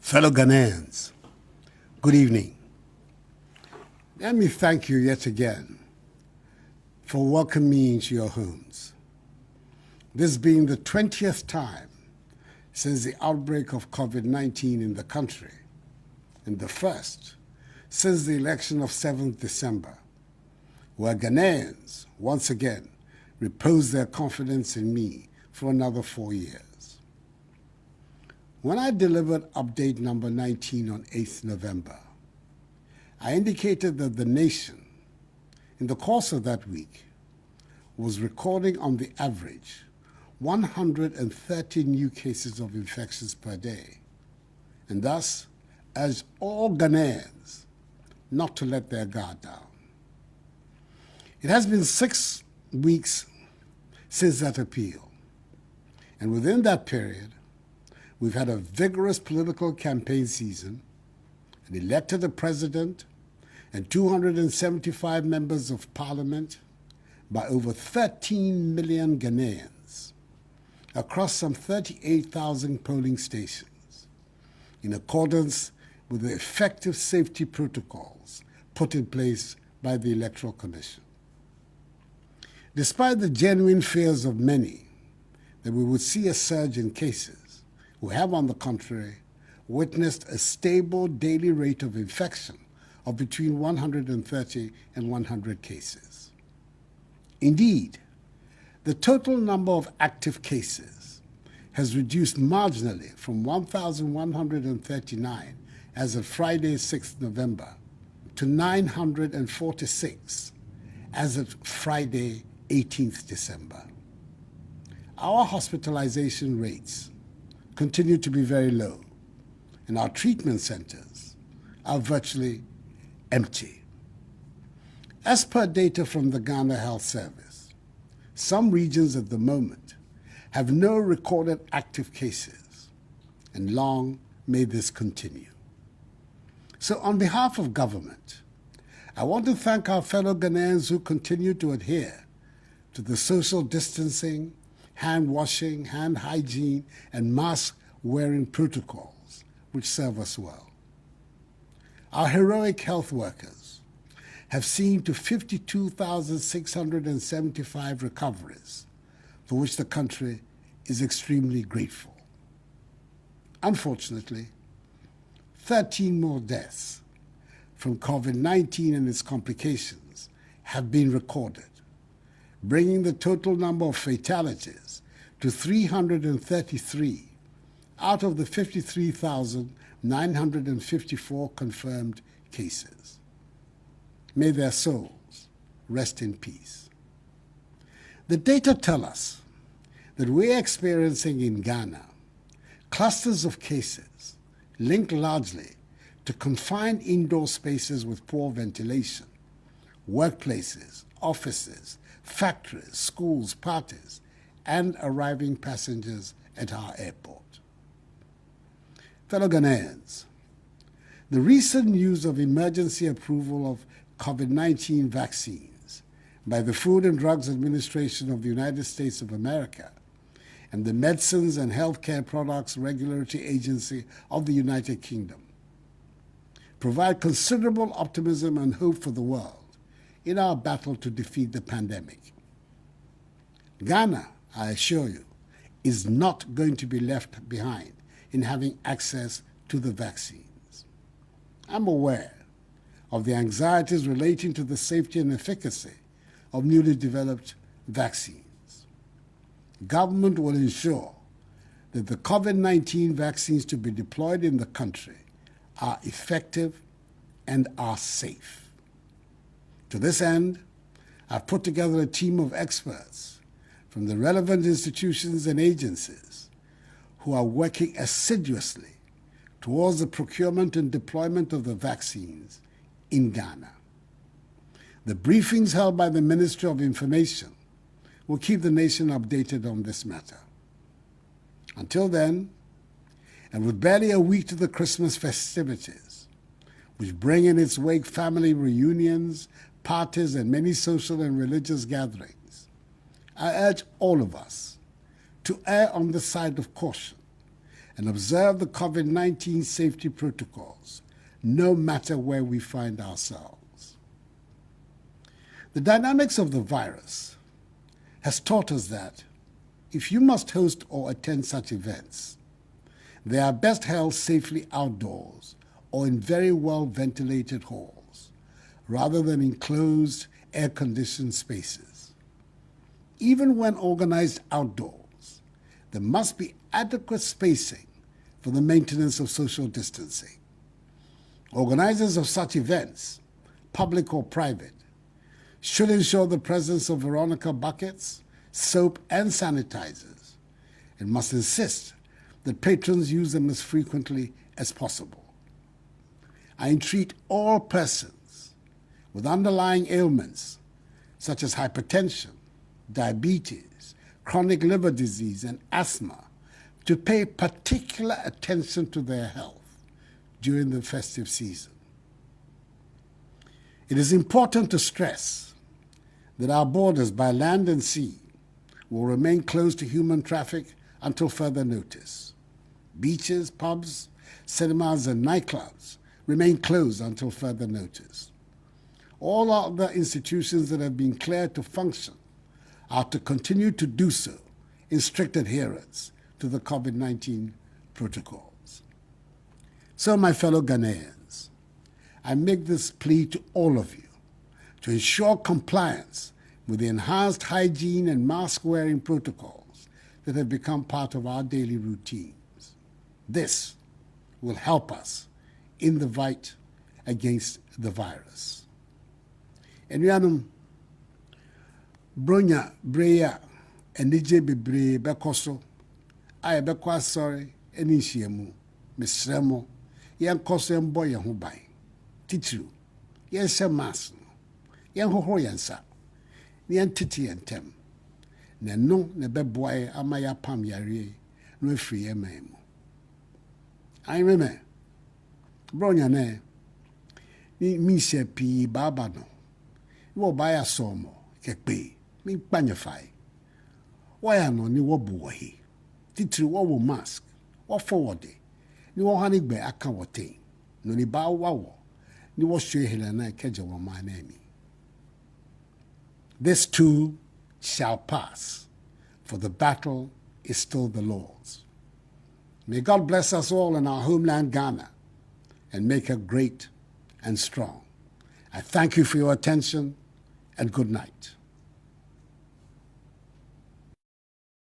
Fellow Ghanaians, good evening. Let me thank you yet again for welcoming me into your homes. This being the 20th time since the outbreak of COVID-19 in the country, and the first since the election of 7th December, where Ghanaians once again reposed their confidence in me for another 4 years. When I delivered update number 19 on 8th November, I indicated that the nation, in the course of that week, was recording on the average 130 new cases of infections per day, and thus urged all Ghanaians not to let their guard down. It has been 6 weeks since that appeal, and within that period, we've had a vigorous political campaign season and elected a president and 275 members of parliament by over 13 million Ghanaians across some 38,000 polling stations in accordance with the effective safety protocols put in place by the Electoral Commission. Despite the genuine fears of many that we would see a surge in cases, we have, on the contrary, witnessed a stable daily rate of infection of between 130 and 100 cases. Indeed, the total number of active cases has reduced marginally from 1,139 as of Friday, 6th November, to 946 as of Friday, 18th December. Our hospitalization rates continue to be very low, and our treatment centers are virtually empty. As per data from the Ghana Health Service, some regions at the moment have no recorded active cases, and long may this continue. So on behalf of government, I want to thank our fellow Ghanaians who continue to adhere to the social distancing, hand washing, hand hygiene, and mask-wearing protocols which serve us well. Our heroic health workers have seen to 52,675 recoveries, for which the country is extremely grateful. Unfortunately, 13 more deaths from COVID-19 and its complications have been recorded, bringing the total number of fatalities to 333 out of the 53,954 confirmed cases. May their souls rest in peace. The data tell us that we're experiencing in Ghana clusters of cases linked largely to confined indoor spaces with poor ventilation, workplaces, offices, factories, schools, parties, and arriving passengers at our airport. Fellow Ghanaians, the recent news of emergency approval of COVID-19 vaccines by the Food and Drugs Administration of the United States of America and the Medicines and Healthcare Products Regulatory Agency of the United Kingdom provide considerable optimism and hope for the world in our battle to defeat the pandemic. Ghana, I assure you, is not going to be left behind in having access to the vaccines. I'm aware of the anxieties relating to the safety and efficacy of newly developed vaccines. Government will ensure that the COVID-19 vaccines to be deployed in the country are effective and are safe. To this end, I've put together a team of experts from the relevant institutions and agencies who are working assiduously towards the procurement and deployment of the vaccines in Ghana. The briefings held by the Ministry of Information will keep the nation updated on this matter. Until then, And with barely a week to the Christmas festivities, which bring in its wake family reunions, parties, and many social and religious gatherings, I urge all of us to err on the side of caution and observe the COVID-19 safety protocols, no matter where we find ourselves. The dynamics of the virus has taught us that if you must host or attend such events, they are best held safely outdoors or in very well-ventilated halls, rather than in closed, air-conditioned spaces. Even when organized outdoors, there must be adequate spacing for the maintenance of social distancing. Organizers of such events, public or private, should ensure the presence of Veronica buckets, soap, and sanitizers, and must insist that patrons use them as frequently as possible. I entreat all persons with underlying ailments such as hypertension, diabetes, chronic liver disease, and asthma to pay particular attention to their health during the festive season. It is important to stress that our borders by land and sea will remain closed to human traffic until further notice. Beaches, pubs, cinemas, and nightclubs remain closed until further notice. All other institutions that have been cleared to function are to continue to do so in strict adherence to the COVID-19 protocols. So, my fellow Ghanaians, I make this plea to all of you to ensure compliance with the enhanced hygiene and mask-wearing protocols that have become part of our daily routines. This will help us in the fight against the virus. Enuanom, bronya breya enije bebre bekoso ay beko asori eni hyiamu mesremo yen koso embo ye ho ban titru yen hye mask no yen hoho yen sa yen titi yen tem na no ne beboae ama ya pam yare no afiri ye man mu I remember bronya ne mi hye pi baba no wo ba ya somo kekpe mi panyefai why no ni wo bu he titiri wo mask wo forward ni wo hani gbe aka wote no ni ba wawo ni wo hwe hele na keje wo ma na mi. This too shall pass, for the battle is still the Lord's. May God bless us all in our homeland Ghana and make her great and strong. I thank you for your attention and good night.